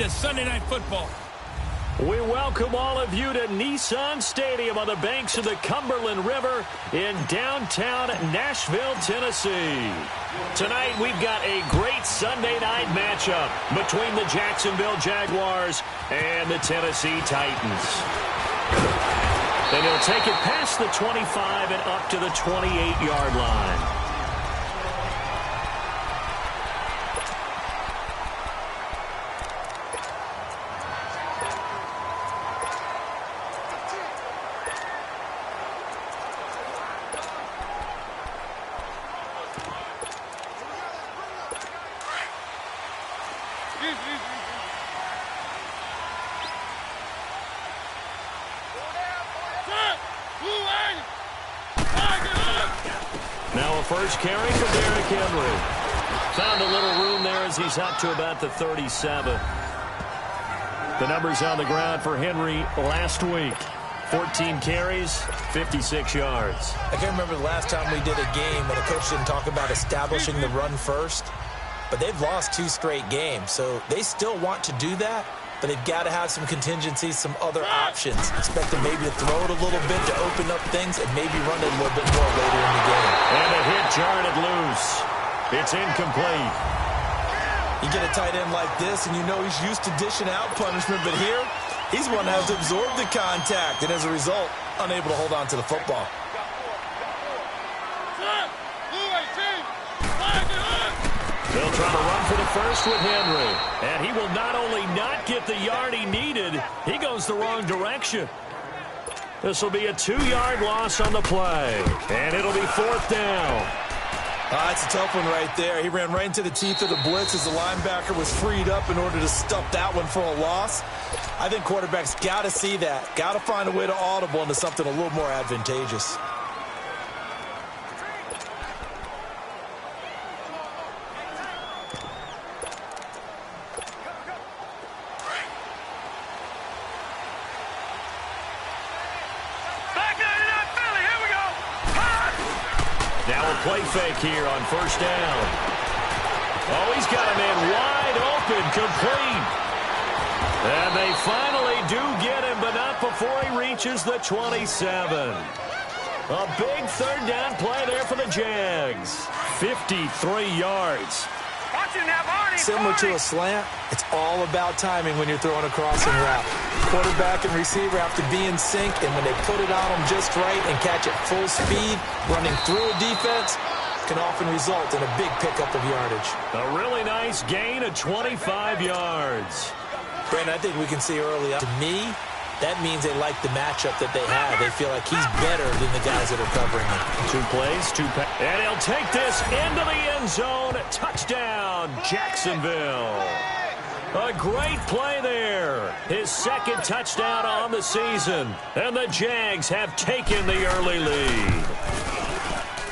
into Sunday Night Football. We welcome all of you to Nissan Stadium on the banks of the Cumberland River in downtown Nashville, Tennessee. Tonight, we've got a great Sunday night matchup between the Jacksonville Jaguars and the Tennessee Titans. And he'll take it past the 25 and up to the 28-yard line. Now a first carry for Derrick Henry. Found a little room there as he's up to about the 37. The numbers on the ground for Henry last week. 14 carries, 56 yards. I can't remember the last time we did a game when a coach didn't talk about establishing the run first. But they've lost 2 straight games, so they still want to do that. But they've got to have some contingencies, some other options. Expect them maybe to throw it a little bit to open up things and maybe run it a little bit more later in the game. And a hit jarred it loose. It's incomplete. You get a tight end like this, and you know he's used to dishing out punishment. But here, he's one that has to absorb the contact, and as a result, unable to hold on to the football. They'll try to run for the first with Henry. And he will not only not get the yard he needed, he goes the wrong direction. This will be a 2-yard loss on the play. And it'll be 4th down. It's a tough one right there. He ran right into the teeth of the blitz as the linebacker was freed up in order to stuff that one for a loss. I think quarterbacks got to see that. Got to find a way to audible into something a little more advantageous. Play fake here on first down. Oh, he's got a man wide open, complete. And they finally do get him, but not before he reaches the 27. A big 3rd down play there for the Jags. 53 yards. Similar to a slant, it's all about timing when you're throwing a crossing route. Quarterback and receiver have to be in sync, and when they put it on them just right and catch it full speed, running through a defense can often result in a big pickup of yardage. A really nice gain of 25 yards. Brandon, I think we can see early on. To me, that means they like the matchup that they have. They feel like he's better than the guys that are covering him. 2 plays, 2 passes. And he'll take this into the end zone. Touchdown, Jacksonville. A great play there. His 2nd touchdown on the season. And the Jags have taken the early lead.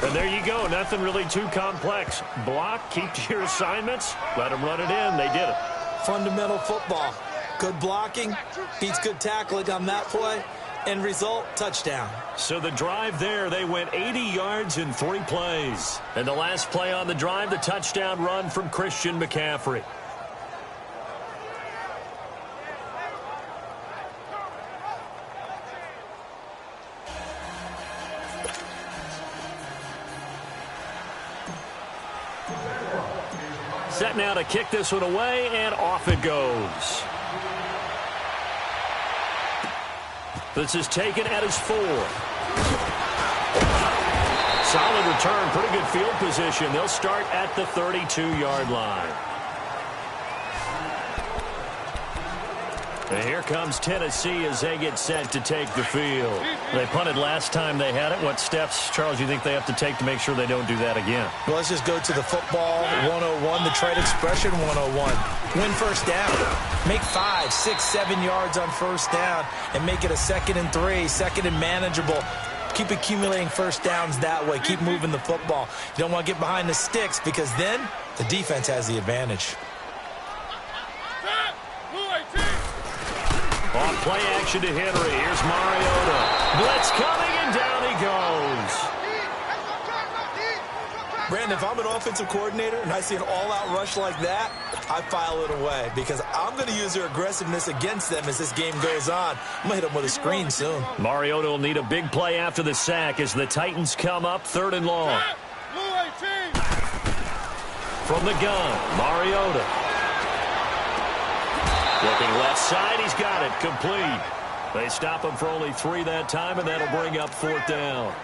And there you go. Nothing really too complex. Block, keep to your assignments, let them run it in. They did it. Fundamental football. Good blocking, beats good tackling on that play. End result, touchdown. So the drive there, they went 80 yards in 3 plays. And the last play on the drive, the touchdown run from Christian McCaffrey. Set now to kick this one away, and off it goes. This is taken at his 4. Solid return, pretty good field position. They'll start at the 32-yard line. And here comes Tennessee as they get set to take the field. They punted last time they had it. What steps, Charles, you think they have to take to make sure they don't do that again? Well, let's just go to the football 101, the trade expression 101. Win first down. Make 5, 6, 7 yards on first down and make it a 2nd and 3, 2nd and manageable. Keep accumulating first downs that way. Keep moving the football. You don't want to get behind the sticks because then the defense has the advantage. On play action to Henry. Here's Mariota. Blitz coming, and down he goes. Brandon, if I'm an offensive coordinator and I see an all-out rush like that, I file it away because I'm going to use their aggressiveness against them as this game goes on. I'm going to hit them with a screen soon. Mariota will need a big play after the sack as the Titans come up 3rd and long. From the gun, Mariota. Looking left side, he's got it, complete. They stop him for only 3 that time, and that'll bring up 4th down.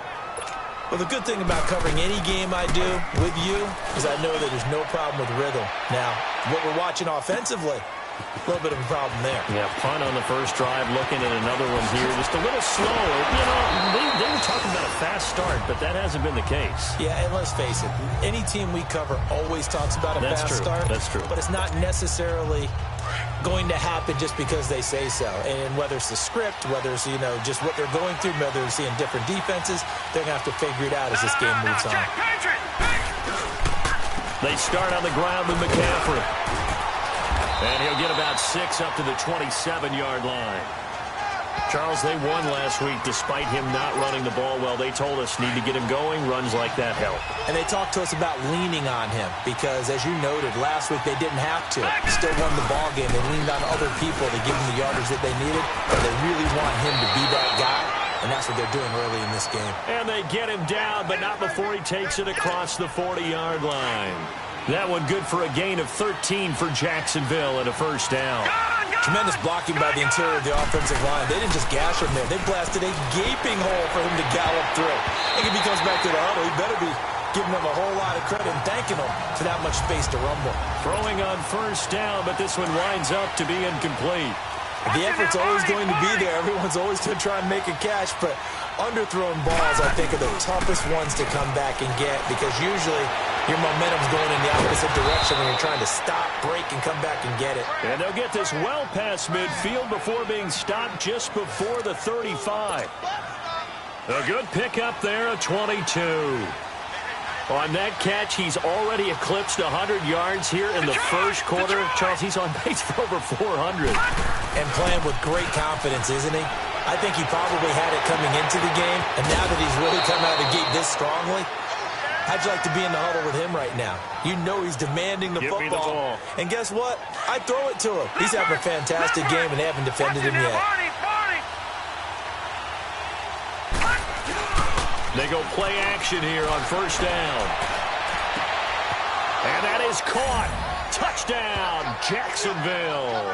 Well, the good thing about covering any game I do with you is I know that there's no problem with rhythm. Now, what we're watching offensively, a little bit of a problem there. Yeah, punt on the first drive, looking at another one here. Just a little slower. You know, they were talking about a fast start, but that hasn't been the case. Yeah, and let's face it, any team we cover always talks about a fast start. That's true. But it's not necessarily going to happen just because they say so. And whether it's the script, whether it's, you know, just what they're going through, whether they're seeing different defenses, they're going to have to figure it out as this game moves on. They start on the ground with McCaffrey. And he'll get about 6 up to the 27-yard line. Charles, they won last week despite him not running the ball well. They told us need to get him going. Runs like that help. And they talked to us about leaning on him because, as you noted, last week they didn't have to. Still won the ball game. They leaned on other people to give them the yardage that they needed. But they really want him to be that guy. And that's what they're doing early in this game. And they get him down, but not before he takes it across the 40-yard line. That one good for a gain of 13 for Jacksonville and a 1st down. Tremendous blocking by the interior of the offensive line. They didn't just gash him there. They blasted a gaping hole for him to gallop through. I think if he comes back to the huddle, he better be giving them a whole lot of credit and thanking them for that much space to rumble. Throwing on 1st down, but this one winds up to be incomplete. The effort's always going to be there. Everyone's always going to try and make a catch, but underthrown balls, I think, are the toughest ones to come back and get because usually your momentum's going in the opposite direction when you're trying to stop, break, and come back and get it. And they'll get this well past midfield before being stopped just before the 35. A good pickup there, a 22. On that catch, he's already eclipsed 100 yards here in the first quarter. Charles, he's on pace for over 400. And playing with great confidence, isn't he? I think he probably had it coming into the game, and now that he's really come out of the gate this strongly, how'd you like to be in the huddle with him right now? You know he's demanding the football. Me the ball. And guess what? I throw it to him. He's having a fantastic game, and they haven't defended him yet. They go play action here on 1st down. And that is caught. Touchdown, Jacksonville.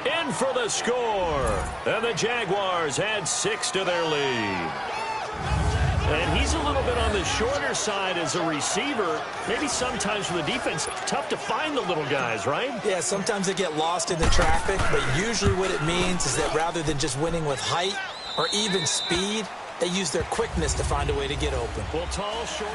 In for the score. And the Jaguars add 6 to their lead. And he's a little bit on the shorter side as a receiver. Maybe sometimes for the defense, tough to find the little guys, right? Yeah, sometimes they get lost in the traffic, but usually what it means is that rather than just winning with height or even speed, they use their quickness to find a way to get open. Well, tall, short.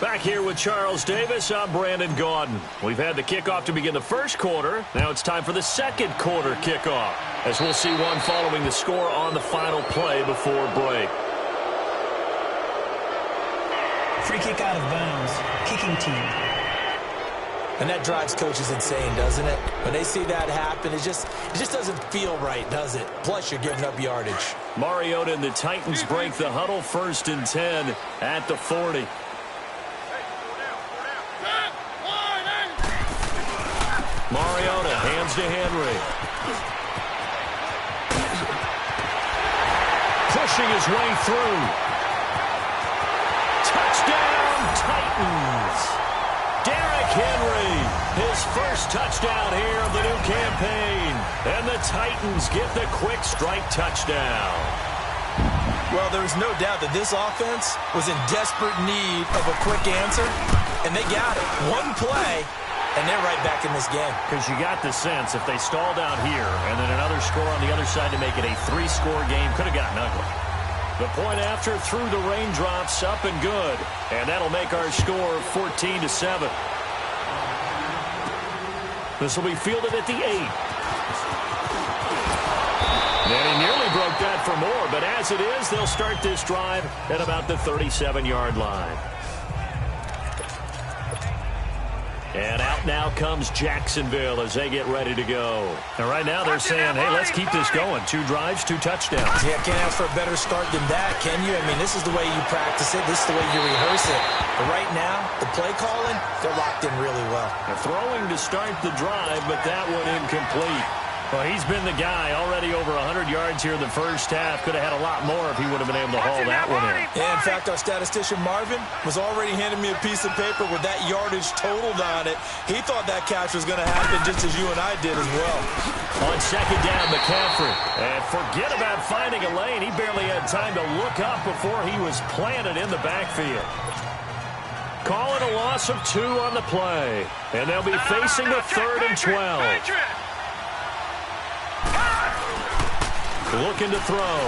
Back here with Charles Davis, I'm Brandon Gaudin. We've had the kickoff to begin the first quarter. Now it's time for the second quarter kickoff, as we'll see one following the score on the final play before break. Free kick out of bounds. Kicking team. And that drives coaches insane, doesn't it? When they see that happen, it just doesn't feel right, does it? Plus, you're giving up yardage. Mariota and the Titans break the huddle 1st and 10 at the 40. Mariota hands to Henry. Pushing his way through. Touchdown, Titans. Derrick Henry, his first touchdown here of the new campaign. And the Titans get the quick strike touchdown. Well, there's no doubt that this offense was in desperate need of a quick answer, and they got it. One play, and they're right back in this game. Because you got the sense if they stalled out here and then another score on the other side to make it a 3-score game, could have gotten ugly. The point after through the raindrops, up and good. And that'll make our score 14-7. This will be fielded at the 8. And he nearly broke that for more, but as it is, they'll start this drive at about the 37-yard line. And out Now comes Jacksonville as they get ready to go. And right now they're saying, hey, let's keep this going. 2 drives, 2 touchdowns. Yeah, can't ask for a better start than that, can you? I mean, this is the way you practice it. This is the way you rehearse it. But right now, the play calling, they're locked in really well. They're throwing to start the drive, but that one incomplete. Well, he's been the guy already over 100 yards here in the first half. Could have had a lot more if he would have been able to haul that one in. Yeah, in fact, our statistician Marvin was already handing me a piece of paper with that yardage totaled on it. He thought that catch was going to happen just as you and I did as well. On second down, McCaffrey. And forget about finding a lane. He barely had time to look up before he was planted in the backfield. Call it a loss of 2 on the play. And they'll be facing a 3rd and 12. Looking to throw.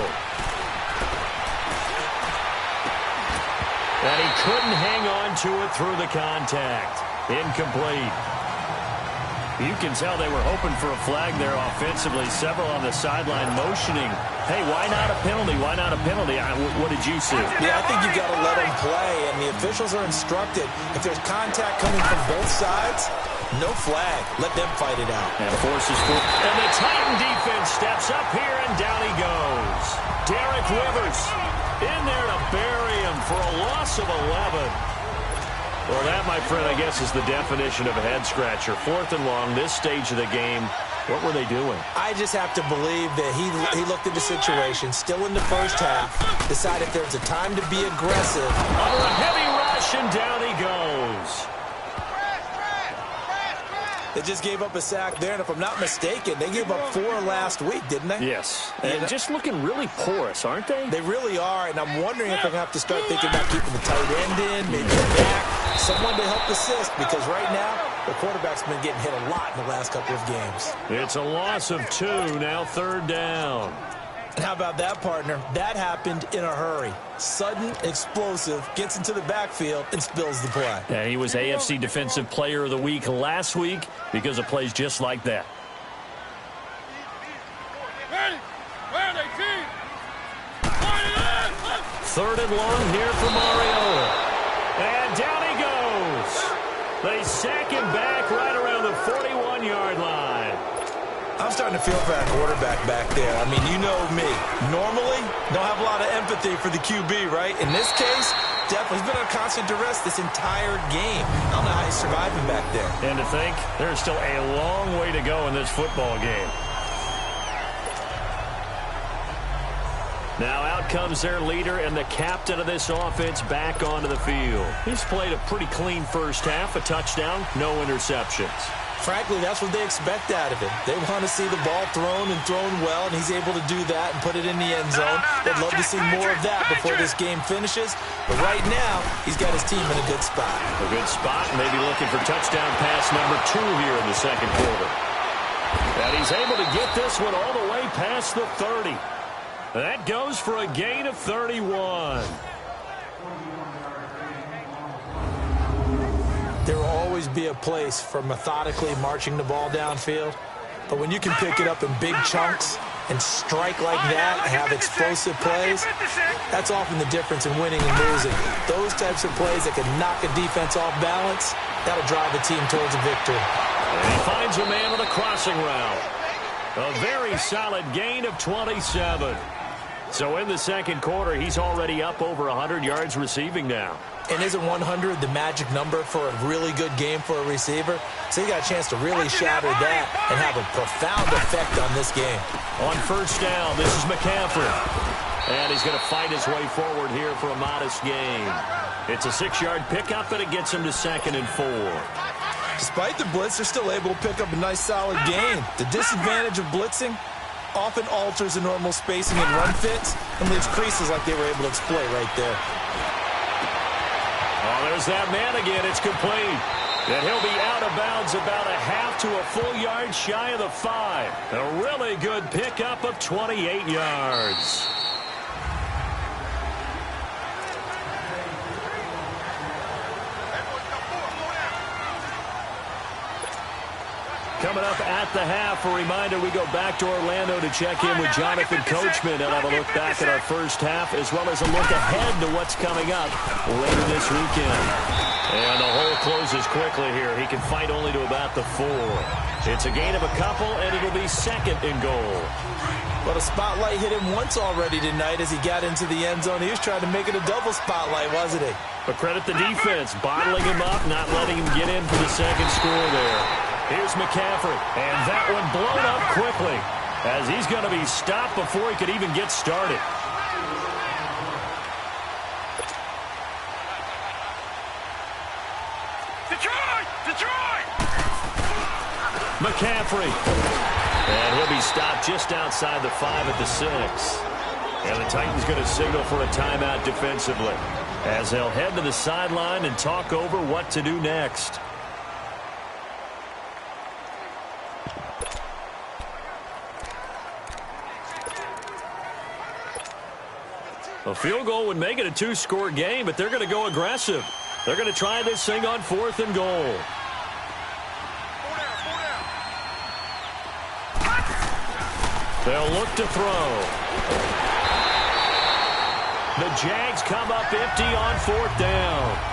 And he couldn't hang on to it through the contact. Incomplete. You can tell they were hoping for a flag there offensively. Several on the sideline motioning. Hey, why not a penalty? Why not a penalty? What did you see? Yeah, I think you've got to let them play, and the officials are instructed. If there's contact coming from both sides, no flag. Let them fight it out. And forces through. And the Titan defense steps up here, and down he goes. Derek Rivers in there to bury him for a loss of 11. Well, that, my friend, I guess is the definition of a head-scratcher. 4th and long, this stage of the game. What were they doing? I just have to believe that he looked at the situation, still in the first half, decided there's a time to be aggressive. Under a heavy rush, and down he goes. They just gave up a sack there, and if I'm not mistaken, they gave up 4 last week, didn't they? Yes. And just looking really porous, aren't they? They really are, and I'm wondering if they're going to have to start thinking about keeping the tight end in, maybe a back, someone to help assist, because right now, the quarterback's been getting hit a lot in the last couple of games. It's a loss of 2, now 3rd down. And how about that, partner? That happened in a hurry. Sudden, explosive, gets into the backfield, and spills the play. Yeah, he was AFC Defensive Player of the Week last week because of plays just like that. Third and long here for Mariota. And down he goes. They sack him back right around the 41-yard line. I'm starting to feel for that quarterback back there. I mean, you know me. Normally, don't have a lot of empathy for the QB, right? In this case, definitely. He's been under constant duress this entire game. I don't know how he's surviving back there. And to think, there's still a long way to go in this football game. Now out comes their leader and the captain of this offense back onto the field. He's played a pretty clean first half, a touchdown, no interceptions. Frankly, that's what they expect out of him. They want to see the ball thrown and thrown well, and he's able to do that and put it in the end zone. They'd love to see more of that before this game finishes. But right now, he's got his team in a good spot. A good spot, maybe looking for touchdown pass number 2 here in the second quarter. And he's able to get this one all the way past the 30. That goes for a gain of 31. There will always be a place for methodically marching the ball downfield. But when you can pick it up in big chunks and strike like that and have explosive plays, that's often the difference in winning and losing. Those types of plays that can knock a defense off balance, that'll drive a team towards a victory. And he finds a man on the crossing route. A very solid gain of 27. So in the second quarter, he's already up over 100 yards receiving now. And isn't 100 the magic number for a really good game for a receiver? So he got a chance to really shatter that and have a profound effect on this game. On first down, this is McCaffrey. And he's going to fight his way forward here for a modest gain. It's a 6-yard pickup, and it gets him to 2nd and 4. Despite the blitz, they're still able to pick up a nice, solid gain. The disadvantage of blitzing often alters the normal spacing and run fits and leaves creases like they were able to exploit right there. Oh, there's that man again. It's complete. And he'll be out of bounds about a half to a full yard shy of the 5. A really good pickup of 28 yards. Coming coming up at the half. A reminder, we go back to Orlando to check in with Jonathan Coachman and have a look back at our first half, as well as a look ahead to what's coming up later this weekend. And the hole closes quickly here. He can fight only to about the 4. It's a gain of a couple, and it'll be second and goal. But a spotlight hit him once already tonight as he got into the end zone. He was trying to make it a double spotlight, wasn't he? But credit the defense, bottling him up, not letting him get in for the second score there. Here's McCaffrey, and that one blown up quickly as he's going to be stopped before he could even get started. Detroit! McCaffrey. And he'll be stopped just outside the 5 at the 6. And the Titans going to signal for a timeout defensively, as they'll head to the sideline and talk over what to do next. A field goal would make it a 2-score game, but they're going to go aggressive. They're going to try this thing on 4th and goal. They'll look to throw. The Jags come up empty on 4th down.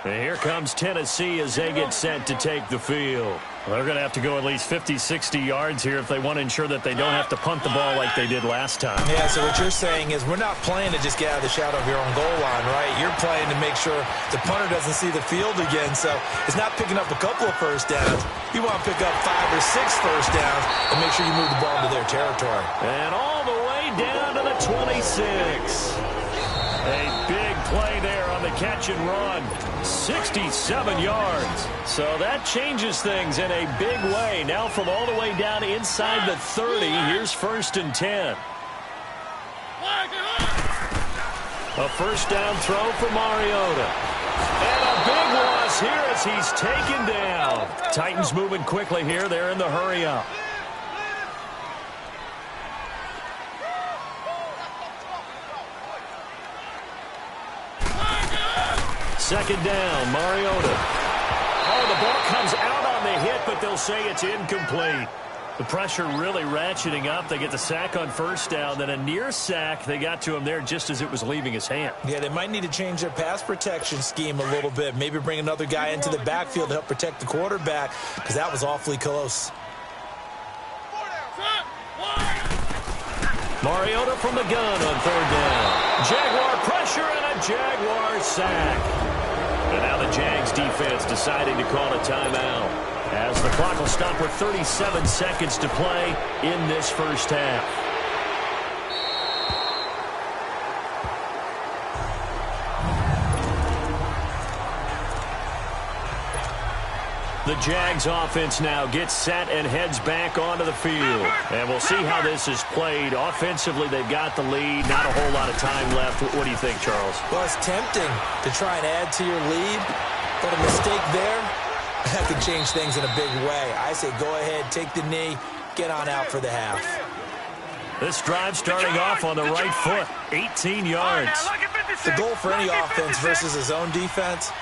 And here comes Tennessee as they get set to take the field. They're going to have to go at least 50, 60 yards here if they want to ensure that they don't have to punt the ball like they did last time. Yeah, so what you're saying is we're not playing to just get out of the shadow of your own goal line, right? You're playing to make sure the punter doesn't see the field again. So it's not picking up a couple of first downs. You want to pick up 5 or 6 first downs and make sure you move the ball into their territory. And all the way down to the 26. A big play there on the catch and run. 67 yards. So that changes things in a big way. Now from all the way down inside the 30, here's 1st and 10. A first down throw for Mariota. And a big loss here as he's taken down. Titans moving quickly here. They're in the hurry up. Second down, Mariota. Oh, the ball comes out on the hit, but they'll say it's incomplete. The pressure really ratcheting up. They get the sack on first down, then a near sack. They got to him there just as it was leaving his hand. Yeah, they might need to change their pass protection scheme a little bit. Maybe bring another guy into the backfield to help protect the quarterback, because that was awfully close. Mariota from the gun on 3rd down. Jaguar pressure and a Jaguar sack. And now the Jags defense deciding to call a timeout, as the clock will stop with 37 seconds to play in this first half. The Jags offense now gets set and heads back onto the field. And we'll see how this is played. Offensively, they've got the lead. Not a whole lot of time left. What do you think, Charles? Well, it's tempting to try and add to your lead, but a mistake there, that could change things in a big way. I say go ahead, take the knee, get on out for the half. This drive starting off on the right foot, 18 yards. The goal for any offense versus his own defense,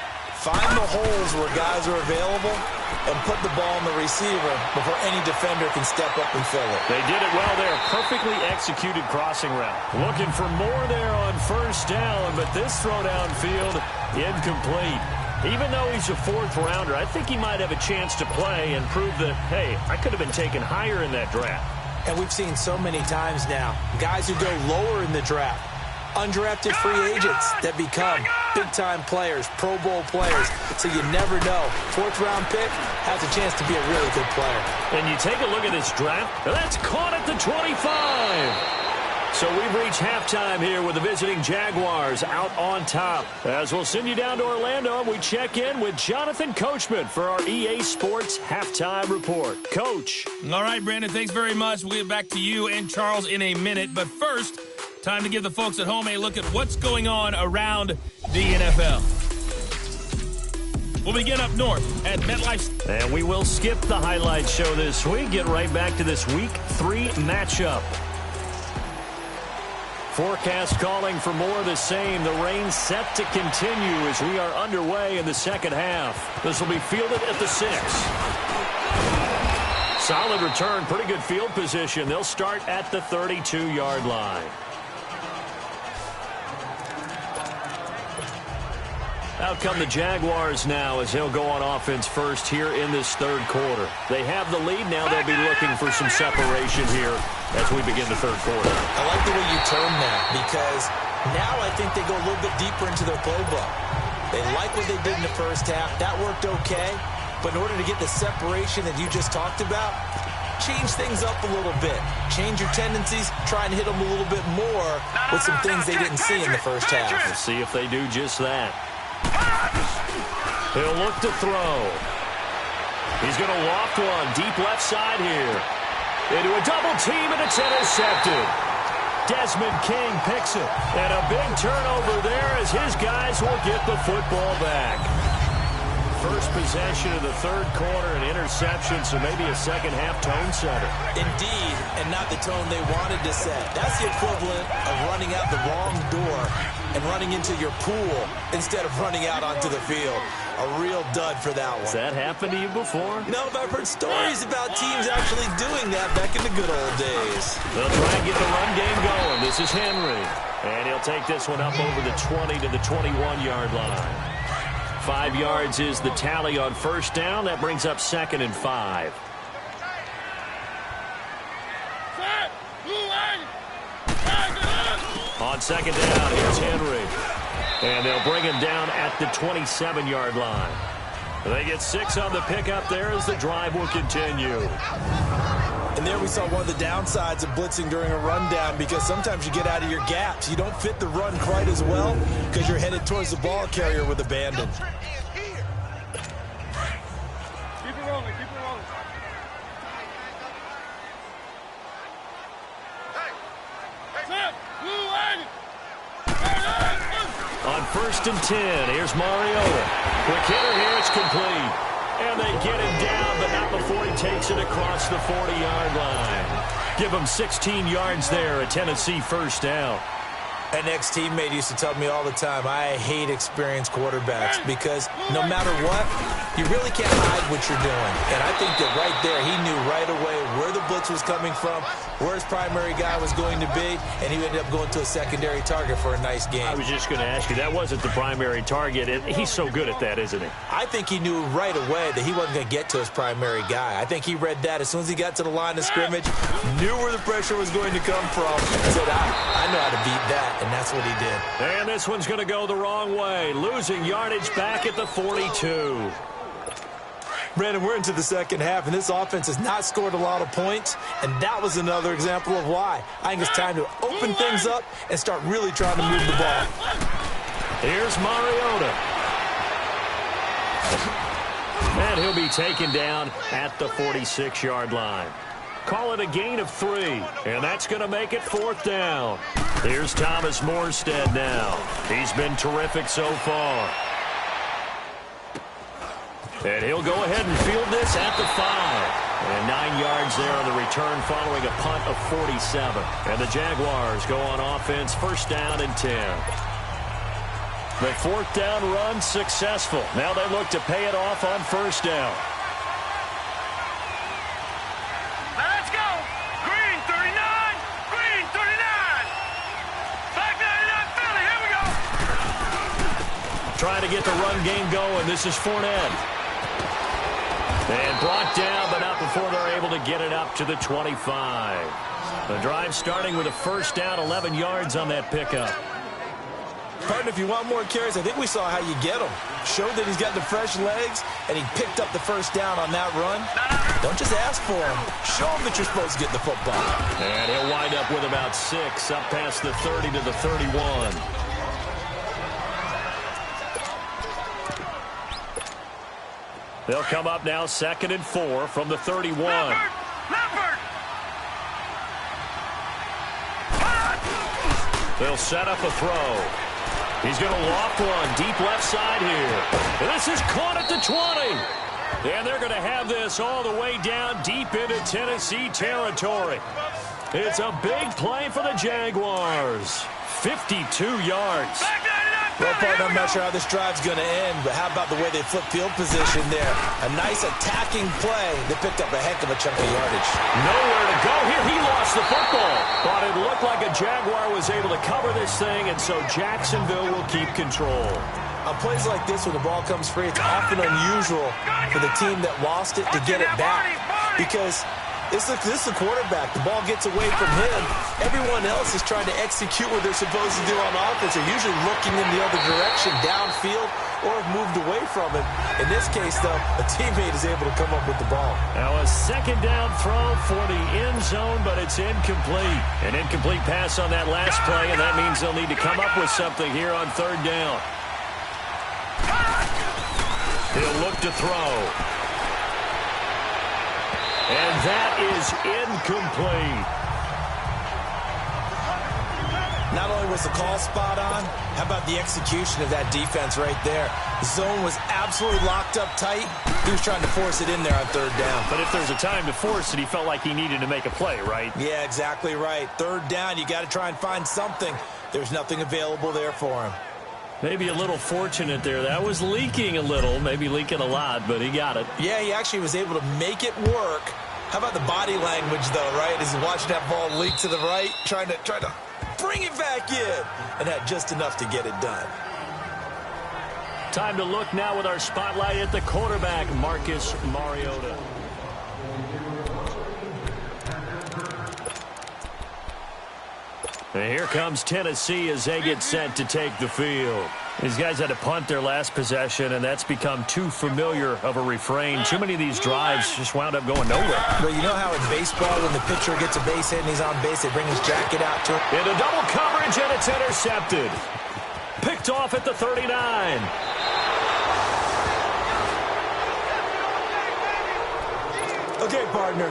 find the holes where guys are available and put the ball on the receiver before any defender can step up and fill it. They did it well there. Perfectly executed crossing route. Looking for more there on first down, but this throw downfield, incomplete. Even though he's a 4th rounder, I think he might have a chance to play and prove that, hey, I could have been taken higher in that draft. And we've seen so many times now, guys who go lower in the draft, undrafted free agents that become big-time players, Pro Bowl players. So you never know. 4th-round pick has a chance to be a really good player. And you take a look at this draft, that's caught at the 25. So we've reached halftime here with the visiting Jaguars out on top. As we'll send you down to Orlando, we check in with Jonathan Coachman for our EA Sports Halftime Report. Coach. All right, Brandon, thanks very much. We'll get back to you and Charles in a minute. But first, time to give the folks at home a look at what's going on around the NFL. We'll begin up north at MetLife. And we will skip the highlight show this week. Get right back to this Week 3 matchup. forecast calling for more of the same. The rain set to continue as we are underway in the second half. This will be fielded at the 6. Solid return, pretty good field position. They'll start at the 32-yard line. Out come the Jaguars now as they'll go on offense first here in this third quarter. They have the lead now. They'll be looking for some separation here as we begin the third quarter. I like the way you term that because now I think they go a little bit deeper into their playbook. They like what they did in the first half. That worked okay. But in order to get the separation that you just talked about, change things up a little bit. Change your tendencies. Try and hit them a little bit more with some things they didn't see in the first half. We'll see if they do just that. He'll look to throw. He's going to loft one deep left side here. Into a double team, and it's intercepted. Desmond King picks it. And a big turnover there as his guys will get the football back. First possession of the third quarter, an interception, so maybe a second-half tone setter. Indeed, and not the tone they wanted to set. That's the equivalent of running out the wrong door and running into your pool instead of running out onto the field. A real dud for that one. Has that happened to you before? No, but I've heard stories about teams actually doing that back in the good old days. They'll try and get the run game going. This is Henry. And he'll take this one up over the 20 to the 21-yard line. 5 yards is the tally on first down. That brings up 2nd and 5. On second down, here's Henry. And they'll bring him down at the 27-yard line. They get 6 on the pickup there as the drive will continue. And there we saw one of the downsides of blitzing during a rundown because sometimes you get out of your gaps. You don't fit the run quite as well because you're headed towards the ball carrier with abandon. Keep it rolling, keep it rolling. On 1st and 10, here's Mariota. Quick hitter here, it's complete. And they get him down, but not before he takes it across the 40-yard line. Give him 16 yards there, a Tennessee first down. An ex-teammate used to tell me all the time, I hate experienced quarterbacks because no matter what, you really can't hide what you're doing. And I think that right there, he knew right away where the blitz was coming from, where his primary guy was going to be, and he ended up going to a secondary target for a nice game. I was just going to ask you, that wasn't the primary target. And he's so good at that, isn't he? I think he knew right away that he wasn't going to get to his primary guy. I think he read that as soon as he got to the line of scrimmage, knew where the pressure was going to come from, and said, I know how to beat that. And that's what he did. And this one's going to go the wrong way. Losing yardage back at the 42. Brandon, we're into the second half, and this offense has not scored a lot of points, and that was another example of why. I think it's time to open things up and start really trying to move the ball. Here's Mariota. And he'll be taken down at the 46-yard line. Call it a gain of 3, and that's going to make it 4th down. Here's Thomas Morstead now. He's been terrific so far. And he'll go ahead and field this at the 5. And 9 yards there on the return following a punt of 47. And the Jaguars go on offense, 1st down and 10. The 4th down run successful. Now they look to pay it off on 1st down. Trying to get the run game going. This is Fournette. And brought down, but not before they're able to get it up to the 25. The drive starting with a 1st down, 11 yards on that pickup. Partner, if you want more carries, I think we saw how you get them. Showed that he's got the fresh legs, and he picked up the 1st down on that run. Don't just ask for him. Show him that you're supposed to get the football. And he'll wind up with about 6, up past the 30 to the 31. They'll come up now 2nd and 4 from the 31. They'll set up a throw. He's going to loft one deep left side here. And this is caught at the 20. And they're going to have this all the way down deep into Tennessee territory. It's a big play for the Jaguars. 52 yards. Well, partner, I'm not sure how this drive's going to end, but how about the way they flip field position there? A nice attacking play that picked up a heck of a chunk of yardage. Nowhere to go here. He lost the football. But it looked like a Jaguar was able to cover this thing, and so Jacksonville will keep control. On plays like this where the ball comes free, it's often unusual for the team that lost it to get it back. Because this is the quarterback. The ball gets away from him. Everyone else is trying to execute what they're supposed to do on offense. They're usually looking in the other direction, downfield, or have moved away from it. In this case, though, a teammate is able to come up with the ball. Now a second down throw for the end zone, but it's incomplete. An incomplete pass on that last play, and that means they'll need to come up with something here on third down. He'll look to throw. And that is incomplete. Not only was the call spot on, how about the execution of that defense right there? The zone was absolutely locked up tight. He was trying to force it in there on third down. But if there's a time to force it, he felt like he needed to make a play, right? Yeah, exactly right. Third down, you got to try and find something. There's nothing available there for him. Maybe a little fortunate there. That was leaking a little, maybe leaking a lot, but he got it. Yeah, he actually was able to make it work. How about the body language, though, right? As he watched that ball leak to the right, trying to bring it back in, and had just enough to get it done. Time to look now with our spotlight at the quarterback, Marcus Mariota. And here comes Tennessee as they get set to take the field. These guys had to punt their last possession, and that's become too familiar of a refrain. Too many of these drives just wound up going nowhere. But you know how in baseball, when the pitcher gets a base hit and he's on base, they bring his jacket out to him? Into double coverage, and it's intercepted. Picked off at the 39. Okay, partner,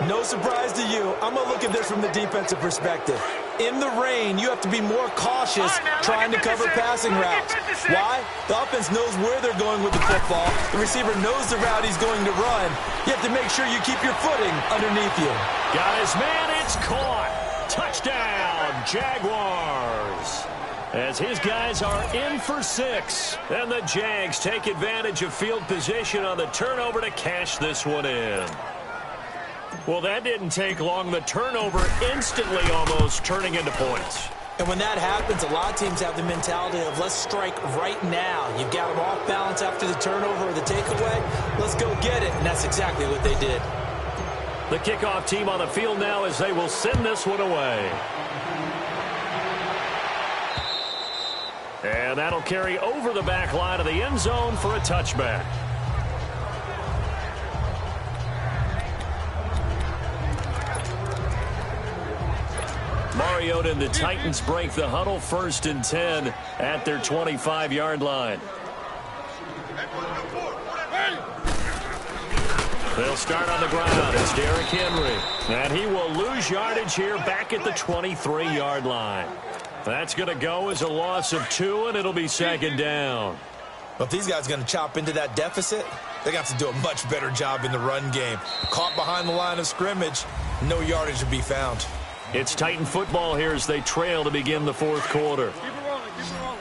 no surprise to you. I'm going to look at this from the defensive perspective. In the rain, you have to be more cautious trying to cover passing routes. Why? The offense knows where they're going with the football. The receiver knows the route he's going to run. You have to make sure you keep your footing underneath you. Got his man, it's caught. Touchdown, Jaguars. As his guys are in for 6. And the Jags take advantage of field position on the turnover to cash this one in. Well, that didn't take long. The turnover instantly almost turning into points. And when that happens, a lot of teams have the mentality of let's strike right now. You've got them off balance after the turnover or the takeaway. Let's go get it. And that's exactly what they did. The kickoff team on the field now as they will send this one away. And that'll carry over the back line of the end zone for a touchback. Mariota and the Titans break the huddle, 1st and 10 at their 25-yard line. They'll start on the ground. It's Derrick Henry. And he will lose yardage here back at the 23-yard line. That's going to go as a loss of 2, and it'll be 2nd down. Well, if these guys are going to chop into that deficit, they got to do a much better job in the run game. Caught behind the line of scrimmage, no yardage to be found. It's Titan football here as they trail to begin the 4th quarter. Keep it rolling, keep it rolling.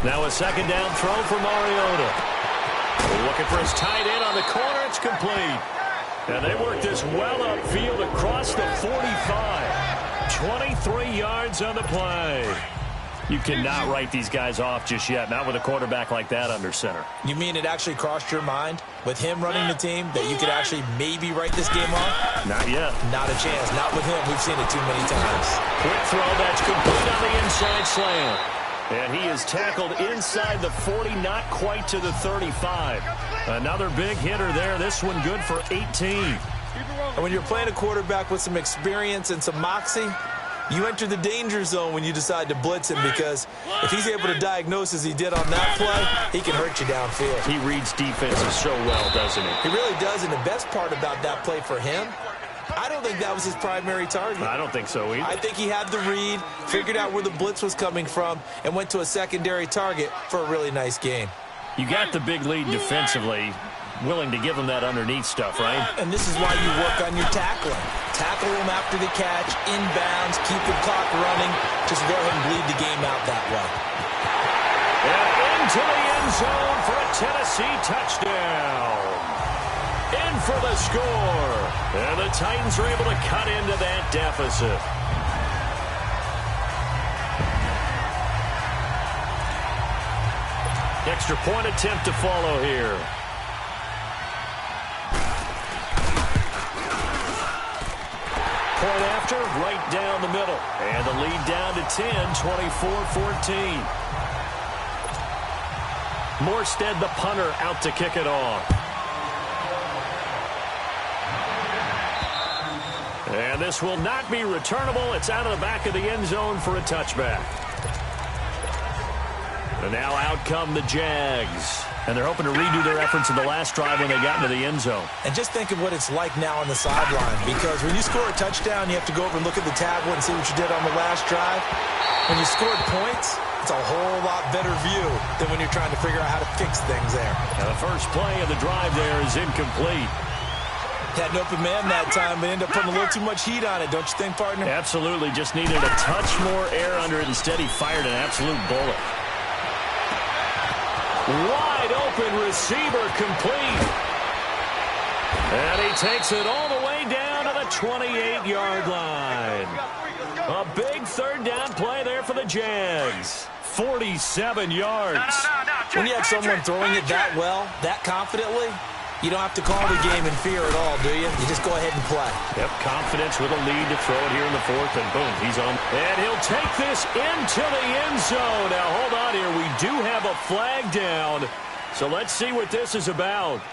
Now a 2nd down throw for Mariota. Looking for his tight end on the corner. It's complete. And they work this well upfield across the 45. 23 yards on the play. You cannot write these guys off just yet, not with a quarterback like that under center. You mean it actually crossed your mind with him running the team that you could actually maybe write this game off? Not yet. Not a chance. Not with him. We've seen it too many times. Quick throw that's complete on the inside slant. And he is tackled inside the 40, not quite to the 35. Another big hitter there. This one good for 18. And when you're playing a quarterback with some experience and some moxie, you enter the danger zone when you decide to blitz him, because if he's able to diagnose as he did on that play, he can hurt you downfield. He reads defenses so well, doesn't he? He really does, and the best part about that play for him I don't think that was his primary target. I don't think so either. I think he had the read, figured out where the blitz was coming from, and went to a secondary target for a really nice gain. You got the big lead defensively, willing to give him that underneath stuff, right? And this is why you work on your tackling. Tackle him after the catch, inbounds, keep the clock running. Just go ahead and bleed the game out that way. And into the end zone for a Tennessee touchdown. In for the score. And the Titans are able to cut into that deficit. Extra point attempt to follow here. Point after, right down the middle. And the lead down to 10, 24-14. Morstead, the punter, out to kick it off. And this will not be returnable. It's out of the back of the end zone for a touchback. And now out come the Jags. And they're hoping to redo their efforts in the last drive when they got into the end zone. And just think of what it's like now on the sideline. Because when you score a touchdown, you have to go over and look at the tablet and see what you did on the last drive. When you scored points, it's a whole lot better view than when you're trying to figure out how to fix things there. Now the first play of the drive there is incomplete. Had an open man that time, but ended up putting a little too much heat on it, don't you think, partner? Absolutely. Just needed a touch more air under it. Instead, he fired an absolute bullet. Wide open receiver complete. And he takes it all the way down to the 28-yard line. A big third down play there for the Jags. 47 yards. When you have someone throwing it that well, that confidently, you don't have to call the game in fear at all, do you? You just go ahead and play. Yep, confidence with a lead to throw it here in the fourth, and boom, he's on. And he'll take this into the end zone. Now, hold on here. We do have a flag down, so let's see what this is about.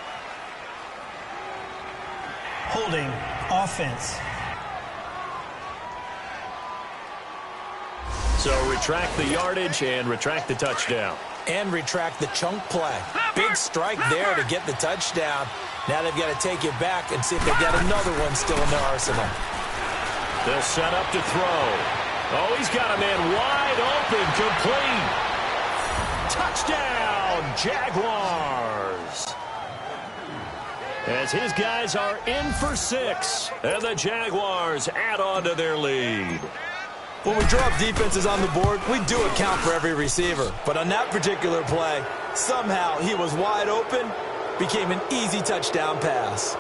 Holding offense. So retract the yardage and retract the touchdown. And retract the chunk play. Big strike there to get the touchdown. Now they've got to take it back and see if they've got another one still in their arsenal. They'll set up to throw. Oh, he's got a man wide open, complete. Touchdown, Jaguars. As his guys are in for 6, and the Jaguars add on to their lead. When we drop defenses on the board, we do account for every receiver. But on that particular play, somehow he was wide open, became an easy touchdown pass.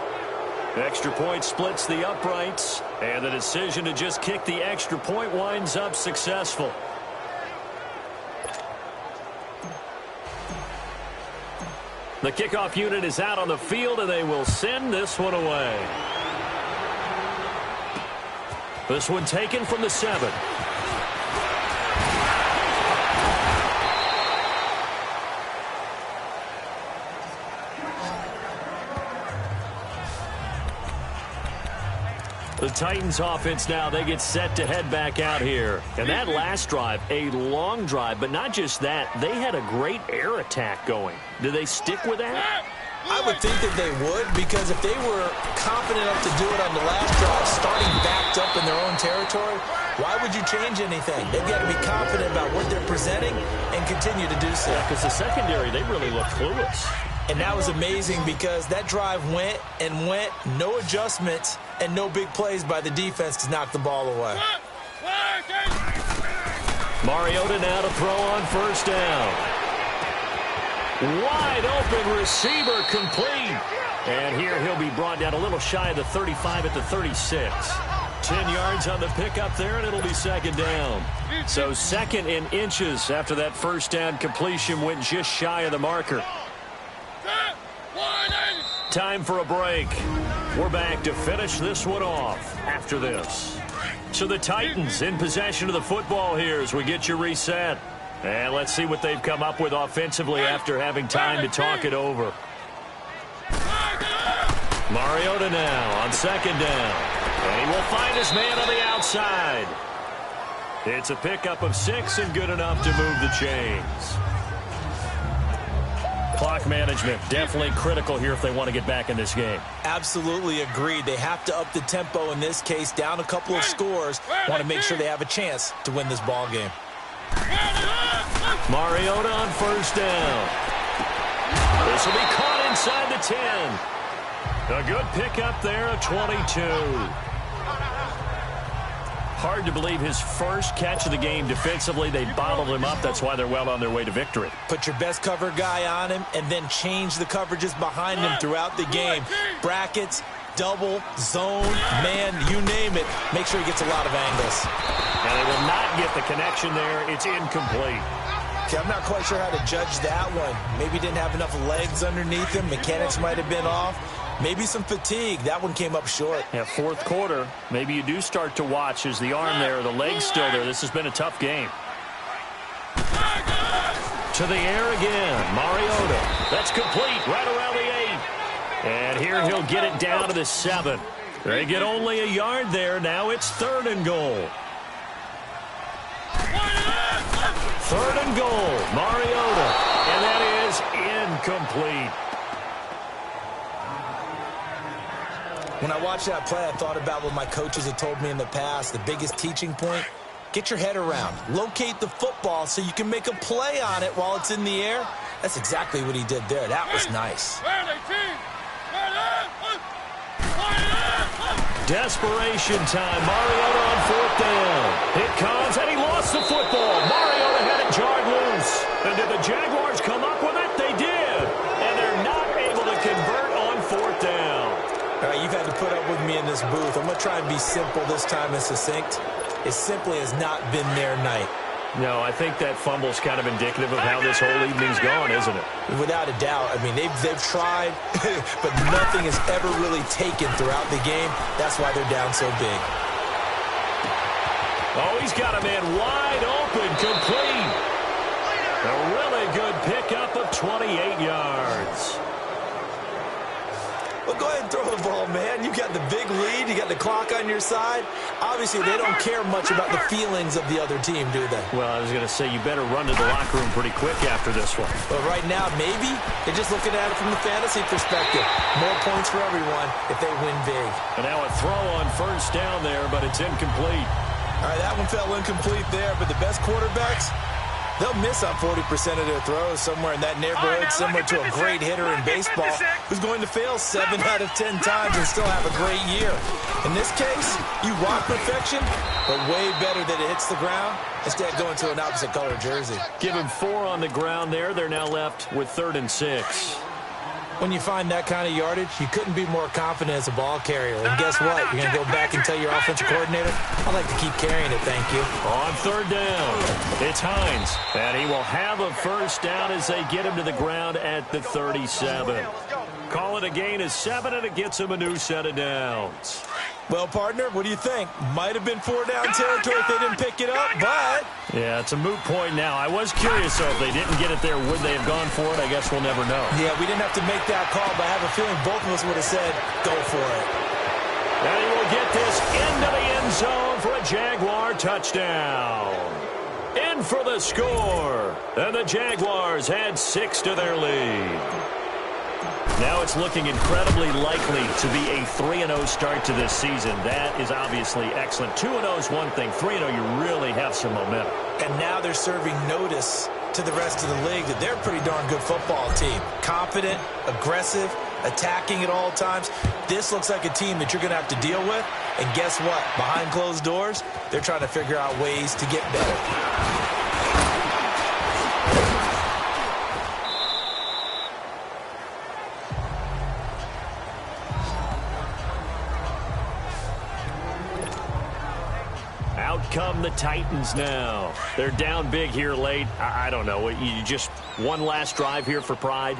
Extra point splits the uprights, and the decision to just kick the extra point winds up successful. The kickoff unit is out on the field, and they will send this one away. This one taken from the 7. The Titans offense now, they get set to head back out here. And that last drive, a long drive, but not just that, they had a great air attack going. Do they stick with that? I would think that they would, because if they were confident enough to do it on the last drive, starting backed up in their own territory, why would you change anything? They've got to be confident about what they're presenting and continue to do so. Because the secondary, they really looked clueless. And that was amazing because that drive went and went, no adjustments, and no big plays by the defense to knock the ball away. Mariota now to throw on first down. Wide open receiver complete. And here he'll be brought down a little shy of the 35 at the 36. 10 yards on the pickup there, and it'll be second down. So second in inches after that first down completion went just shy of the marker. Time for a break. We're back to finish this one off after this. So the Titans in possession of the football here as we get you reset. And let's see what they've come up with offensively after having time to talk it over. Mariota now on second down. And he will find his man on the outside. It's a pickup of 6 and good enough to move the chains. Clock management, definitely critical here if they want to get back in this game. Absolutely agreed. They have to up the tempo in this case, down a couple of scores. Want to make sure they have a chance to win this ball game. Mariota on first down. This will be caught inside the 10. A good pickup there, a 22. Hard to believe his first catch of the game defensively. They bottled him up. That's why they're well on their way to victory. Put your best cover guy on him and then change the coverages behind him throughout the game. Brackets, double, zone, man, you name it. Make sure he gets a lot of angles. And they will not get the connection there. It's incomplete. Okay, I'm not quite sure how to judge that one. Maybe didn't have enough legs underneath him. Mechanics might have been off. Maybe some fatigue. That one came up short. Yeah, fourth quarter. Maybe you do start to watch. Is the arm there, the leg's still there? This has been a tough game. To the air again. Mariota. That's complete right around the 8. And here he'll get it down to the 7. They get only a yard there. Now it's 3rd and goal. 3rd and goal. Mariota. And that is incomplete. When I watched that play, I thought about what my coaches had told me in the past. The biggest teaching point, get your head around. Locate the football so you can make a play on it while it's in the air. That's exactly what he did there. That was nice. Desperation time. Mariota on 4th down. It comes, and he lost the football. Mariota had it jarred loose. And did the Jaguars come up with it? They did. And they're not able to convert on 4th down. All right, you've had to put up with me in this booth. I'm going to try and be simple this time and succinct. It simply has not been their night. No, I think that fumble's kind of indicative of how this whole evening's gone, isn't it? Without a doubt. I mean, they've tried, but nothing is ever really taken throughout the game. That's why they're down so big. Oh, he's got a man wide open, complete. A really good pickup of 28 yards. Well, go ahead and throw the ball, man. You got the big lead. You got the clock on your side. Obviously, they don't care much about the feelings of the other team, do they? Well, I was going to say, you better run to the locker room pretty quick after this one. But right now, maybe they're just looking at it from the fantasy perspective. More points for everyone if they win big. And now a throw on first down there, but it's incomplete. All right, that one fell incomplete there, but the best quarterbacks, they'll miss on 40% of their throws somewhere in that neighborhood, similar to a great hitter in baseball who's going to fail 7 out of 10 times and still have a great year. In this case, you want perfection, but way better that it hits the ground instead of going to an opposite color jersey. Give him 4 on the ground there. They're now left with 3rd and 6. When you find that kind of yardage, you couldn't be more confident as a ball carrier. And guess what? You're going to go back and tell your offensive coordinator, I'd like to keep carrying it, thank you. On 3rd down, it's Hines. And he will have a first down as they get him to the ground at the 37. Call it a gain of 7, and it gets him a new set of downs. Well, partner, what do you think? Might have been 4-down territory if they didn't pick it up, but... Yeah, it's a moot point now. I was curious, though, if they didn't get it there, would they have gone for it? I guess we'll never know. Yeah, we didn't have to make that call, but I have a feeling both of us would have said, go for it. And he will get this into the end zone for a Jaguar touchdown. In for the score. And the Jaguars add 6 to their lead. Now it's looking incredibly likely to be a 3-0 start to this season. That is obviously excellent. 2-0 is one thing. 3-0, you really have some momentum. And now they're serving notice to the rest of the league that they're a pretty darn good football team. Confident, aggressive, attacking at all times. This looks like a team that you're going to have to deal with. And guess what? Behind closed doors, they're trying to figure out ways to get better. Out come the Titans now. They're down big here late. I don't know. You just one last drive here for pride?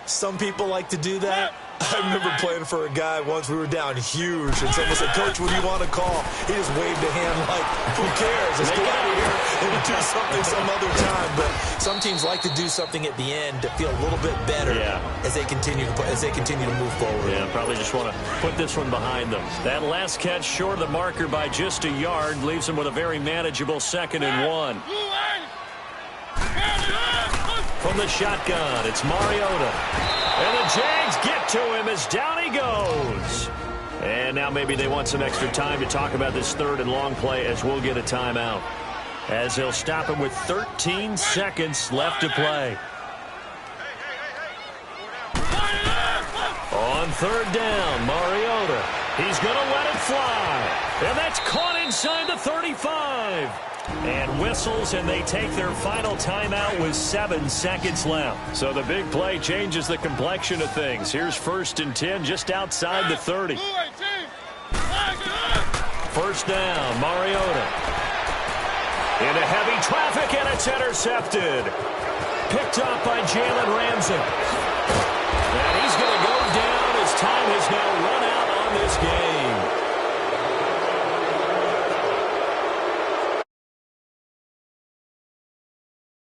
Some people like to do that. I remember playing for a guy once. We were down huge, and someone said, Coach, what do you want to call? He just waved a hand like, who cares? Let's go out of here and do something some other time. But some teams like to do something at the end to feel a little bit better as they continue to move forward. Yeah, probably just want to put this one behind them. That last catch short of the marker by just a yard leaves them with a very manageable 2nd and 1. From the shotgun, it's Mariota. And the Jags get to him as down he goes. And now maybe they want some extra time to talk about this third and long play as we'll get a timeout. As he'll stop him with 13 seconds left to play. On third down, Mariota. He's going to let it fly. And that's caught inside the 35. And whistles, and they take their final timeout with 7 seconds left. So the big play changes the complexion of things. Here's 1st and 10 just outside the 30. First down, Mariota. Into heavy traffic, and it's intercepted. Picked up by Jalen Ramsey. And he's going to go down as time has now run